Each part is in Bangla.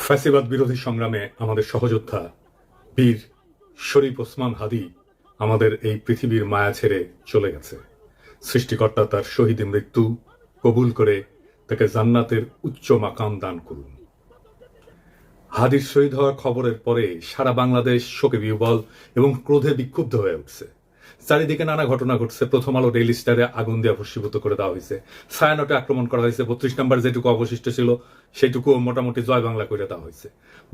ফ্যাসিবাদ বিরোধী সংগ্রামে আমাদের সহযোদ্ধা বীর শরীফ ওসমান হাদি আমাদের এই পৃথিবীর মায়া ছেড়ে চলে গেছে। সৃষ্টিকর্তা তার শহীদ মৃত্যু কবুল করে তাকে জান্নাতের উচ্চ মাকাম দান করুন। হাদির শহীদ হওয়ার খবরের পরে সারা বাংলাদেশ শোকে বিহ্বল এবং ক্রোধে বিক্ষুব্ধ হয়ে উঠছে। চারিদিকে নানা ঘটনা ঘটছে। প্রথম আলো ডেইলি স্টারে আগুন দিয়ে ভস্মীভূত করে দেওয়া হয়েছে, ছায়ানটে আক্রমণ করা হয়েছে, 32 নম্বর যেটুকু অবশিষ্ট ছিল সেটুকু মোটামুটি জয় বাংলা করে দেওয়া হয়েছে।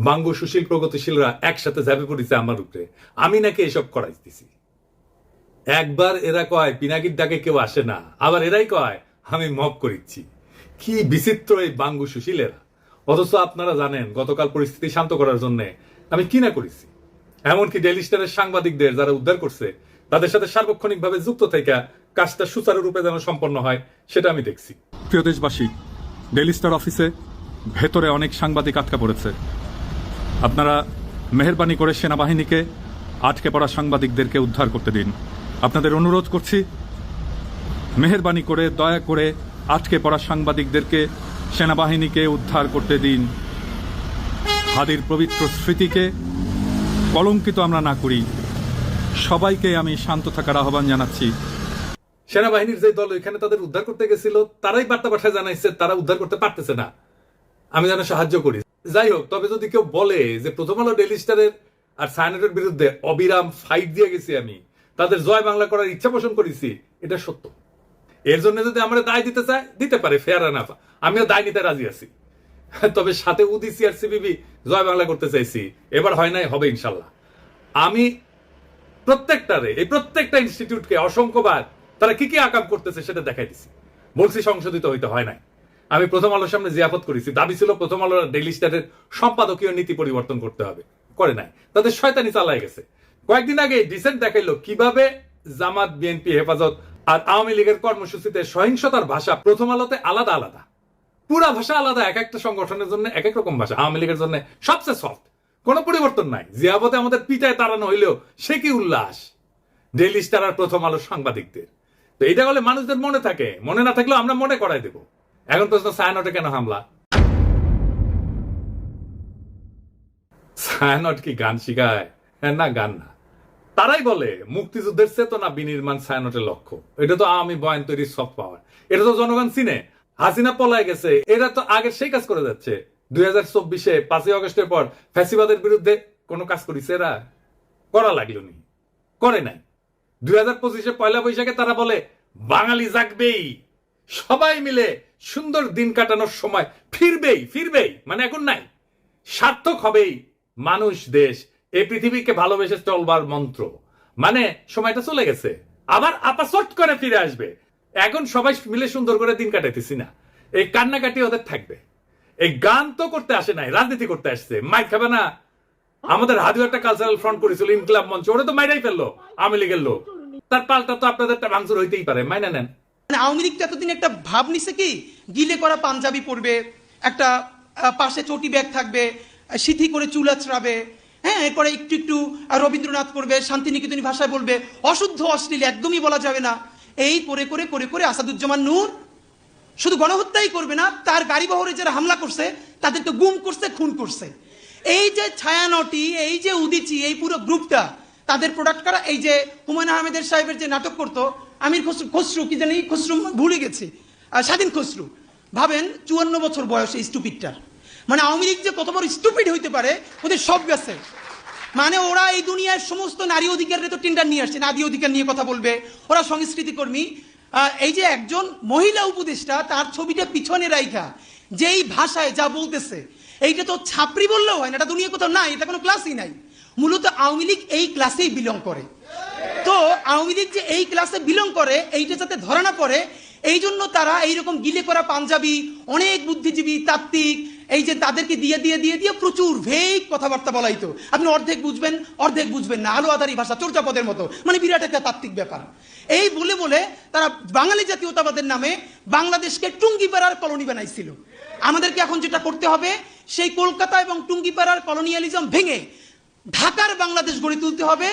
বাঙ্গু সুশীল প্রগতিশীলরা একসাথে ঝাঁপে পড়েছে আমার উপরে, আমি নাকি এসব করাইতেছি। একবার এরা কয় পিনাকির ডাকে কেউ আসে না, আবার এরাই কয় আমি মব করিচ্ছি। কি বিচিত্র এই বাঙ্গু সুশীলেরা। অথচ আপনারা জানেন গতকাল পরিস্থিতি শান্ত করার জন্য আমি কি না করেছি। এমনকি ডেইলি স্টারের সাংবাদিকদের যারা উদ্ধার করছে তাদের সাথে সার্বক্ষণিকভাবে যুক্ত থেকে কাজটা সুচারুরূপে যেন সম্পন্ন হয় সেটা আমি দেখছি। প্রিয় দেশবাসী, ডেইলি স্টার অফিসে ভেতরে অনেক সাংবাদিক আটকা পড়েছে। আপনারা মেহেরবানি করে সেনাবাহিনীকে আটকে পড়া সাংবাদিকদেরকে উদ্ধার করতে দিন। আপনাদের অনুরোধ করছি, মেহেরবানি করে দয়া করে আটকে পড়া সাংবাদিকদেরকে সেনাবাহিনীকে উদ্ধার করতে দিন। হাদির পবিত্র স্মৃতিকে কলঙ্কিত আমরা না করি। সবাইকে আমি শান্ত থাকার আহ্বান জানাচ্ছি। সেনাবাহিনীর যে দল এখানে তাদের উদ্ধার করতে গেছিল তারাই বার্তা পাঠায় জানাইছে তারা উদ্ধার করতে পারতেছে না, আমি যেন সাহায্য করি। যাই হোক, তবে যদি কেউ বলে যে প্রথম আলো ডেইলি স্টারের আর ছায়ানটের বিরুদ্ধে অবিরাম ফাইট দিয়ে গেছি, আমি তাদের জয় বাংলা করার ইচ্ছা পোষণ করেছি, এটা সত্য। এর জন্য যদি আমরা দায় দিতে চাই দিতে পারে, ফেয়ার এনাফ, আমিও দায় নিতে রাজি আছি। তবে সাথে উদিসি আর সিবিবি জয় বাংলা করতে চাইছি, এবার হয় নাই, হবে ইনশাল্লাহ। আমি এই প্রত্যেকটা ইনস্টিটিউটকে অসংখ্যবার তারা কি কি আকাম করতেছে সেটা দেখাই দিছি, বলছি সংশোধিত হইতে হয় নাই। আমি প্রথম আলোর সামনে জিয়াফত করেছি, দাবি ছিল প্রথম আলোর ডেইলি স্টারের সম্পাদকীয় নীতি পরিবর্তন করতে হবে, করে নাই। তাদের শয়তানি চালায় গেছে। কয়েকদিন আগে ডিসেন্ট দেখাইলো কিভাবে জামাত, বিএনপি, হেফাজত আর আওয়ামী লীগের কর্মসূচিতে সহিংসতার ভাষা প্রথম আলোতে আলাদা আলাদা, পুরা ভাষা আলাদা, এক একটা সংগঠনের জন্য এক এক রকম ভাষা। আওয়ামী লীগের জন্য সবচেয়ে সফট, কোনো পরিবর্তন নাই। জিয়াবতে আমাদের পিটায় তাড়ানো হইলেও সে কি উল্লাস ডেইলি স্টার আর প্রথম আলোর সাংবাদিকদের। তো এটা বলে মানুষদের মনে থাকে, মনে না থাকলেও আমরা মনে করাই দেব। এখন প্রশ্ন, ছায়ানটে কেন হামলা? ছায়ানট কি গান শিখায়? না, গান না। তারাই বলে মুক্তিযুদ্ধের চেতনা বিনির্মাণ ছায়ানটের লক্ষ্য। এটা তো আমি বয়ান তৈরি সফট পাওয়ার, এটা তো জনগণ চিনে। হাসিনা পলায় গেছে, এরা তো আগে সেই কাজ করে যাচ্ছে। 2024-এ 5ই আগস্টের পর ফ্যাসিবাদের বিরুদ্ধে কোন কাজ করেছে এরা? করা লাগলো নি, করে নাই। 2025-এ পয়লা বৈশাখে তারা বলে বাঙালি জাগবেই, সবাই মিলে সুন্দর দিন কাটানোর সময় ফিরবেই, মানে এখন নাই, সার্থক হবেই মানুষ, দেশ, এই পৃথিবীকে ভালোবেসে চলবার মন্ত্র, মানে সময়টা চলে গেছে, আবার আপাচট করে ফিরে আসবে। এখন সবাই মিলে সুন্দর করে দিন কাটাইতেছি না, এই কান্নাকাটি ওদের থাকবে। এই গান তো করতে আসে নাই, রাজনীতি করতে আসছে। মাইক খাবে না? আমাদের হাদিও একটা কালচারাল ফ্রন্ট করেছিল, ইনকলাব মঞ্চ, ওরা তো মাইরাই ফেললো আওয়ামী লীগের লোক। তার পাল্টা তো আপনাদের একটা ভাঙচুর হইতেই পারে, মাইনা নেন। আওয়ামী লীগ এতদিন একটা ভাব নিছে কি, গিলে করা পাঞ্জাবি পরবে, একটা পাশে চটি ব্যাগ থাকবে, সিথি করে চুল আঁচড়াবে, হ্যাঁ, এরপরে একটু একটু রবীন্দ্রনাথ করবে, শান্তিনিকেতনী ভাষায় বলবে, অশুদ্ধ অশ্লীল একদমই বলা যাবে না। এই করে করে করে করে আসাদুজ্জামান নূর শুধু গণহত্যাই করবে না, তার গাড়ি বহরে যারা হামলা করছে তাদেরকে গুম করছে, খুন করছে। এই যে ছায়ানটি, এই যে উদিচি, এই পুরো গ্রুপটা তাদের প্রোডাক্ট করা। এই যে হুমায়ুন আহমেদের সাহেবের যে নাটক করতো আমির খসরু, কি জানি খসরু, ভুলে গেছি, স্বাধীন খসরু। ভাবেন 54 বছর বয়স এই স্টুপিডটার। মানে আওয়ামী লীগ যে কত বড় স্টুপিড হইতে পারে, ওদের সব গেছে। মানে ওরা এই দুনিয়ার সমস্ত নারী অধিকারের তো টেন্ডার নিয়ে আসছে, নারী অধিকার নিয়ে কথা বলবে, ওরা সংস্কৃতি কর্মী। এই যে একজন মহিলা উপদেষ্টা, তার ছবিটা পিছনে রাইখা যেই ভাষায় যা বলতেছে, এইটা তো ছাপরি বললেও হয় না, এটা দুনিয়া কোথাও নাই, এটা কোনো ক্লাসই নাই। মূলত আওয়ামী লীগ এই ক্লাসেই বিলং করে। তো আওয়ামী লীগ যে এই ক্লাসে বিলং করে, এইটা যাতে ধরা না পড়ে, এই জন্য তারা এইরকম গিলে করা পাঞ্জাবি, অনেক বুদ্ধিজীবী তাত্ত্বিক, এই যে তাদেরকে দিয়ে দিয়ে দিয়ে দিয়ে প্রচুর ভেগ কথাবার্তা বলাইতো। আপনি অর্ধেক বুঝবেন, অর্ধেক বুঝবেন না, আলো আধারি ভাষা, চর্যাপদের মতো, মানে বিরাট একটা তাত্ত্বিক ব্যাপার। এই বলে বলে তারা বাঙালি জাতীয়তাবাদের নামে বাংলাদেশকে টুঙ্গিপাড়ার কলোনি বানাইছিল। আমাদেরকে এখন যেটা করতে হবে, সেই কলকাতা এবং টুঙ্গিপাড়ার কলোনিয়ালিজম ভেঙে ঢাকার বাংলাদেশ গড়ে তুলতে হবে।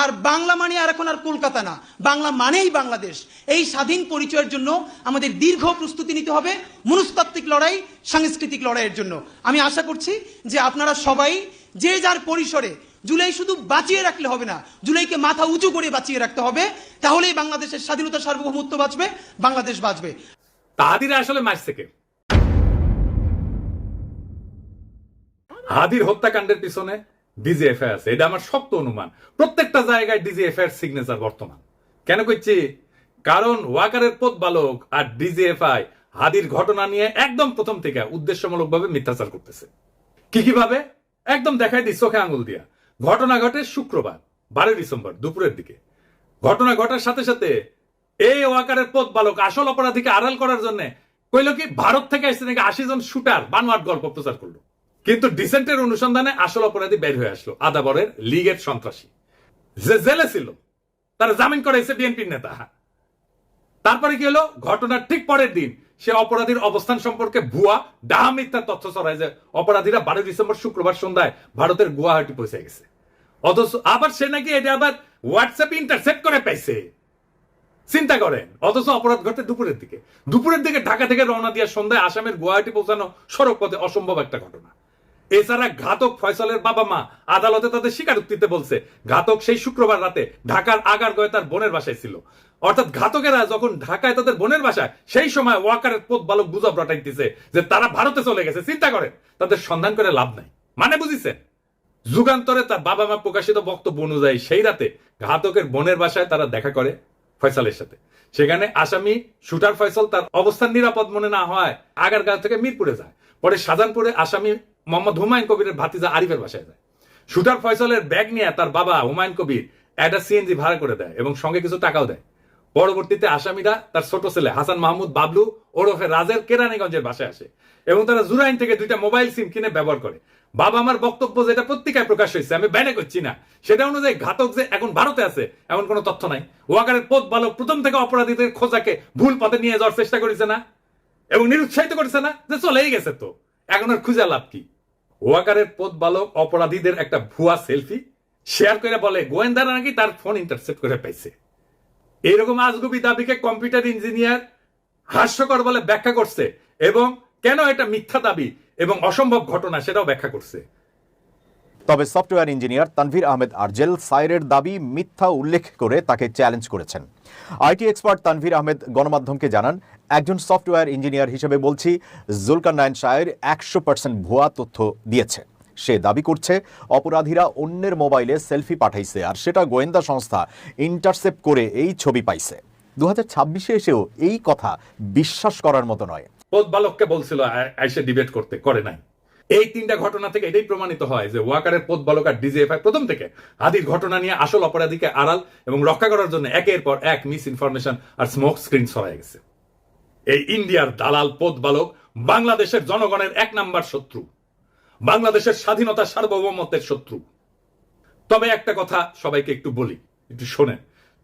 আর বাংলা মানে আর এখন আর কলকাতা না, বাংলা মানেই বাংলাদেশ। এই স্বাধীন পরিচয়ের জন্য আমাদের দীর্ঘ প্রস্তুতি নিতে হবে, মনস্তাত্ত্বিক লড়াই, সাংস্কৃতিক লড়াইয়ের জন্য। আমি আশা করছি যে আপনারা সবাই যে যার পরিসরে জুলাই শুধু বাঁচিয়ে রাখলে হবে না, জুলাইকে মাথা উঁচু করে বাঁচিয়ে রাখতে হবে, তাহলেই বাংলাদেশের স্বাধীনতা সার্বভৌমত্ব বাঁচবে, বাংলাদেশ বাঁচবে। হাদিরা আসলে মারছে কে? হাদির হত্যাকাণ্ডের পিছনে ডিজিএফআই আছে, এটা আমার শক্ত অনুমান। প্রত্যেকটা জায়গায় ডিজিএফআই এর সিগনেচার বর্তমান। কেন কইছি? কারণ ওয়াকারের পথ বালক আর ডিজিএফআই হাদির ঘটনা নিয়ে একদম প্রথম থেকে উদ্দেশ্যমূলকভাবে মিথ্যাচার করতেছে। কিভাবে? একদম দেখাই দিই চোখে আঙুল দিয়া। ঘটনা ঘটে শুক্রবার 12 ডিসেম্বর দুপুরের দিকে। ঘটনা ঘটার সাথে সাথে এই ওয়াকারের পথ বালক আসল অপরাধীকে আড়াল করার জন্য কইল কি ভারত থেকে আসছে নাকি 80 জন শুটার বানোয়াট গল্প প্রচার করলো। কিন্তু ডিসেন্টের অনুসন্ধানে আসল অপরাধী বের হয়ে আসলো, আদাবরের লীগের সন্ত্রাসী যে জেলে ছিল, তারা জামিন করেছে বিএনপির নেতা। তারপরে কি হলো? ঘটনার ঠিক পরের দিন সে অপরাধীর অবস্থান সম্পর্কে ভুয়া ডাহা মিথ্যা তথ্য ছড়ায় যে অপরাধীরা 12 ডিসেম্বর শুক্রবার সন্ধ্যায় ভারতের গুয়াহাটি পৌঁছে গেছে। অথচ আবার সে নাকি এটা আবার হোয়াটসঅ্যাপ ইন্টারসেপ্ট করে পাইছে। চিন্তা করেন। অথচ অপরাধ ঘটে দুপুরের দিকে ঢাকা থেকে রওনা দিয়ে সন্ধ্যায় আসামের গুয়াহাটি পৌঁছানো সড়ক পথে অসম্ভব একটা ঘটনা। এছাড়া ঘাতক ফয়সালের বাবা মা আদালতে তাদের স্বীকারোক্তিতে বলছে ঘাতক সেই শুক্রবার রাতে ঢাকার আগারগাঁওয়ে তার বোনের বাসায় ছিল। অর্থাৎ ঘাতকেরা যখন ঢাকায় তাদের বোনের বাসায়, সেই সময় ওয়াকারের পথ বালক গুজব রটাইতেছে যে তারা ভারতে চলে গেছে। চিন্তা করেন, তাদের সন্ধান করে লাভ নাই। মানে বুঝিছেন? যুগান্তরে তার বাবা মা প্রকাশিত বক্তব্য অনুযায়ী সেই রাতে ঘাতকের বোনের বাসায় তারা দেখা করে ফয়সালের সাথে। সেখানে আসামি শুটার ফয়সাল তার অবস্থান নিরাপদ মনে না হয় আগারগাঁও থেকে মিরপুরে যায়। পরে শাহজাহানপুরে আসামি মোহাম্মদ হুমায়ুন কবিরের ভাতিজা আরিফের বাসায় যায়। শুটার ফয়সালের ব্যাগ নিয়ে তার বাবা হুমায়ুন কবির একটা সিএনজি ভাড়া করে দেয় এবং সঙ্গে কিছু টাকাও দেয়। পরবর্তীতে আসামিরা তার ছোট ছেলে হাসান মাহমুদ বাবলু ওরফে রাজের কেরানীগঞ্জের বাসায় আসে এবং তারা জুরাইন থেকে 2টা মোবাইল সিম কিনে ব্যবহার করে। বাবা আমার বক্তব্য যেটা পত্রিকায় প্রকাশ হয়েছে, আমি ব্যানে করছি না, সেটা অনুযায়ী ঘাতক যে এখন ভারতে আছে এমন কোনো তথ্য নাই। ওয়াকারের পথ বালক প্রথম থেকে অপরাধীদের খোঁজাকে ভুল পথে নিয়ে যাওয়ার চেষ্টা করেছে না এবং নিরুৎসাহিত করেছে না যে চলেই গেছে, তো এখন আর খুঁজে লাভ কি? ওয়াকারের পথ বালক অপরাধীদের একটা ভুয়া সেলফি শেয়ার করে বলে গোয়েন্দারা নাকি তার ফোন ইন্টারসেপ্ট করে পাইছে। এইরকম আজগুবি দাবিকে কম্পিউটার ইঞ্জিনিয়ার হাস্যকর বলে ব্যাখ্যা করছে এবং কেন এটা মিথ্যা দাবি এবং অসম্ভব ঘটনা সেটাও ব্যাখ্যা করছে। তবে সফটওয়্যার ইঞ্জিনিয়ার তানভীর আহমেদ আরজেল সাইরের দাবি মিথ্যা উল্লেখ করে তাকে চ্যালেঞ্জ করেছেন। আইটি এক্সপার্ট তানভীর আহমেদ গণমাধ্যমকে জানান, একজন সফটওয়্যার ইঞ্জিনিয়ার হিসেবে বলছি, জুলকারনাইন শায়ের 100% ভুয়া তথ্য দিয়েছে। সে দাবি করছে অপরাধীরা অন্যের মোবাইলে সেলফি পাঠাইছে আর সেটা গোয়েন্দা সংস্থা ইন্টারসেপ্ট করে এই ছবি পাইছে। 2026-এ এসেও এই কথা বিশ্বাস করার মতো নয়। পথ বালককে বলছিল আইসে ডিবেট করতে, করে নাই। এই 3টা ঘটনা থেকে এটাই প্রমাণিত হয় যে ওয়াকারের পথ বালক আর ডিজিএফআই প্রথম থেকে হাদির ঘটনা নিয়ে আসল অপরাধীকে আড়াল এবং রক্ষা করার জন্য একের পর এক মিস ইনফরমেশন আর স্মোক স্ক্রিন ছড়ায় গেছে। এই ইন্ডিয়ার দালাল পথ বালক বাংলাদেশের জনগণের 1 নাম্বার শত্রু, বাংলাদেশের স্বাধীনতা সার্বভৌমত্বের শত্রু। তবে একটা কথা সবাইকে একটু বলি, একটু শোনেন।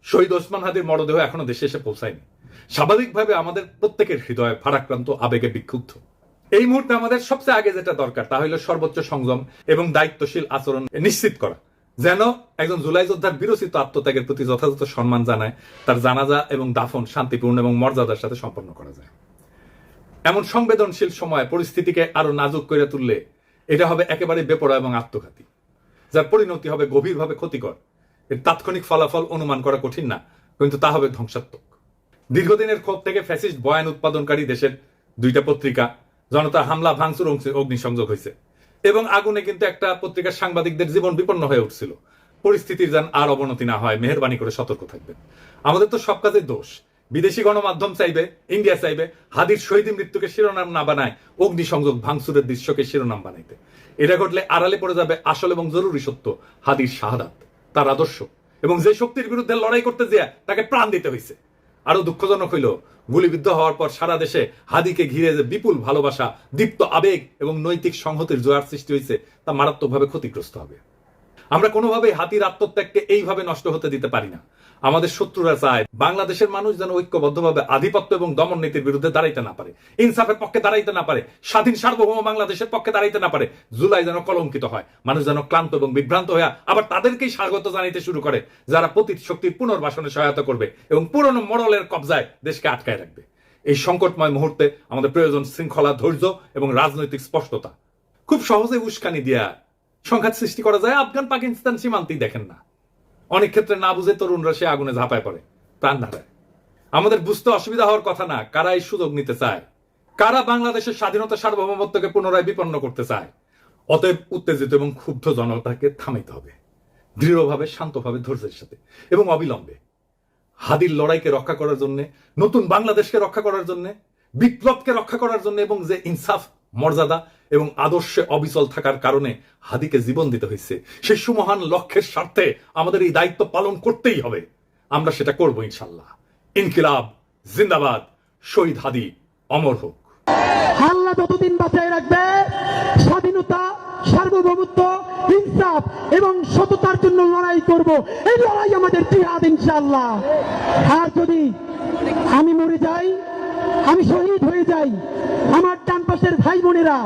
শহীদ ওসমান হাদির মরদেহ এখনো দেশে এসে পৌঁছায়নি। স্বাভাবিকভাবে আমাদের প্রত্যেকের হৃদয়ে ভারাক্রান্ত, আবেগে বিক্ষুব্ধ। এই মুহূর্তে আমাদের সবচেয়ে আগে যেটা দরকার তা হলো সর্বোচ্চ সংযম এবং দায়িত্বশীল আচরণ নিশ্চিত করা, যেন একজন জুলাই যোদ্ধার বিরচিত আত্মত্যাগের প্রতি যথাযথ সম্মান জানায় তার জানাজা এবং দাফন শান্তিপূর্ণ এবং মর্যাদার সাথে সম্পন্ন করা যায়। এমন সংবেদনশীল সময় পরিস্থিতিকে আরো নাজুক করে তুললে এটা হবে একেবারে বেপরোয়া এবং আত্মঘাতী, যার পরিণতি হবে গভীরভাবে ক্ষতিকর। এর তাৎক্ষণিক ফলাফল অনুমান করা কঠিন না, কিন্তু তা হবে ধ্বংসাত্মক। দীর্ঘদিনের ক্ষোভ থেকে ফ্যাসিস্ট বয়ান উৎপাদনকারী দেশের 2টা পত্রিকা জনতা হামলা ভাঙচুর অগ্নিসংযোগ হয়েছে এবং আগুনে কিন্তু একটা পত্রিকার সাংবাদিকদের জীবন বিপন্ন হয়ে উঠছিল। পরিস্থিতির যেন আর অবনতি না হয় মেহেরবানি করে সতর্ক থাকবেন। আমাদের তো সব কাজে দোষ। বিদেশি গণমাধ্যম চাইবে, ইন্ডিয়া চাইবে হাদির শহীদ মৃত্যুকে শিরোনাম না বানায় অগ্নিসংযোগ ভাঙচুরের দৃশ্যকে শিরোনাম বানাইতে। এটা ঘটলে আড়ালে পড়ে যাবে আসল এবং জরুরি সত্য, হাদির শাহাদাত, তার আদর্শ এবং যে শক্তির বিরুদ্ধে লড়াই করতে যেয়ে তাকে প্রাণ দিতে হয়েছে। আরো দুঃখজনক হইল গুলিবিদ্ধ হওয়ার পর সারা দেশে হাদিকে ঘিরে যে বিপুল ভালোবাসা, দীপ্ত আবেগ এবং নৈতিক সংহতির জোয়ার সৃষ্টি হয়েছে তা মারাত্মকভাবে ক্ষতিগ্রস্ত হবে। আমরা কোনোভাবেই হাতির আত্মত্যাগকে এইভাবে নষ্ট হতে দিতে পারি না। আমাদের শত্রুরা চায় বাংলাদেশের মানুষ যেন ঐক্যবদ্ধভাবে আধিপত্য এবং দমন নীতির বিরুদ্ধে দাঁড়াইতে না পারে, ইনসাফের পক্ষে দাঁড়াইতে না পারে, স্বাধীন সার্বভৌম বাংলাদেশের পক্ষে দাঁড়াইতে না পারে। জুলাই যেন কলঙ্কিত হয়, মানুষ যেন ক্লান্ত এবং বিভ্রান্ত হয়ে আবার তাদেরকেই স্বাগত জানাইতে শুরু করে যারা পতিত শক্তির পুনর্বাসনে সহায়তা করবে এবং পুরনো মোড়লের কবজায় দেশকে আটকায় রাখবে। এই সংকটময় মুহূর্তে আমাদের প্রয়োজন শৃঙ্খলা, ধৈর্য এবং রাজনৈতিক স্পষ্টতা। খুব সহজে উস্কানি দিয়া সংঘাত সৃষ্টি করা যায়। আফগান পাকিস্তান সীমান্তেই দেখেন না, অনেক ক্ষেত্রে না বুঝে তরুণরা সে আগুনে ঝাঁপায় পড়ে, প্রাণ হারায়। আমাদের বুঝতে অসুবিধা হওয়ার কথা না কারা এই সুযোগ নিতে চায়, কারা বাংলাদেশের স্বাধীনতা সার্বভৌমত্বকে পুনরায় বিপন্ন করতে চায়। অতএব উত্তেজিত এবং ক্ষুব্ধ জনতাকে থামাইতে হবে, দৃঢ়ভাবে, শান্তভাবে, ধৈর্যের সাথে এবং অবিলম্বে। হাদির লড়াইকে রক্ষা করার জন্য, নতুন বাংলাদেশকে রক্ষা করার জন্য, বিপ্লবকে রক্ষা করার জন্য এবং যে ইনসাফ, মর্যাদা এবং আদর্শে অবিচল থাকার কারণে হাদিকে জীবন দিতে হয়েছে, সেই সুমহান লক্ষ্যের স্বার্থে আমাদের এই দায়িত্ব পালন করতেই হবে। আমরা সেটা করব ইনশাল্লাহ। ইনকিলাব জিন্দাবাদ, শহীদ হাদি অমর হোক। আল্লাহ যতদিন বাঁচায় রাখবে, স্বাধীনতা, সার্বভৌমত্ব, ইনসাফ এবং সততার জন্য লড়াই করব। এই লড়াই আমাদের জিহাদ ইনশাআল্লাহ। আর যদি আমি মরে যাই, আমি শহীদ হয়ে যাই, আমার ডান পাশের ভাই বোনেরা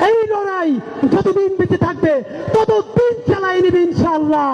এই লড়াই যতদিন বেঁচে থাকবে ততদিন চালাই নেবে ইনশাআল্লাহ।